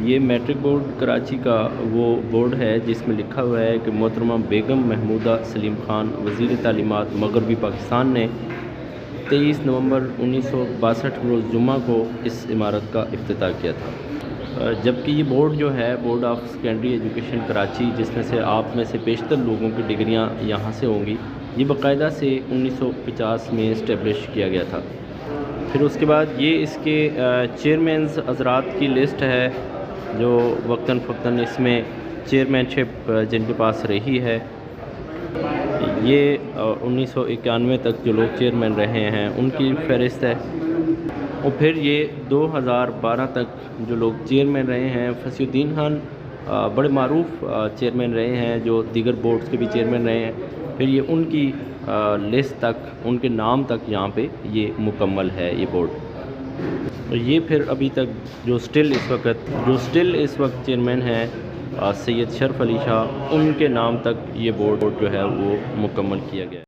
یہ matric board Karachi کا وہ بورڈ ہے جس میں لکھا ہوا ہے کہ محترمہ بیگم محمودہ سلیم خان وزیر تعلیمات مغربی پاکستان نے 23 نومبر 1962 روز جمعہ کو اس عمارت کا افتتاح کیا تھا، جبکہ یہ بورڈ جو ہے board of secondary education Karachi, جس میں سے آپ میں سے بیشتر لوگوں کی ڈگریاں یہاں سے ہوں گی، یہ باقاعدہ سے 1950 میں اسٹیبلش کیا گیا تھا۔ پھر اس کے بعد یہ اس کے چیئرمینز حضرات کی لسٹ ہے جو وقتاً فوقتاً اس میں چیئرمین شپ جن کے پاس رہی ہے۔ یہ 1991 تک جو لوگ چیئرمین رہے ہیں ان کی فہرست ہے، اور پھر یہ 2012 تک جو لوگ چیئرمین رہے ہیں، فصیح الدین خان بڑے معروف چیئرمین رہے ہیں جو دیگر بورڈز کے بھی چیئرمین رہے ہیں، پھر یہ ان کی لسٹ تک، ان کے نام تک یہاں پہ یہ مکمل ہے یہ بورڈ۔ اور یہ پھر ابھی تک جو سٹل اس وقت چیئرمین ہیں سید شرف علی شاہ، ان کے نام تک یہ بورڈ جو ہے وہ مکمل کیا گیا ہے۔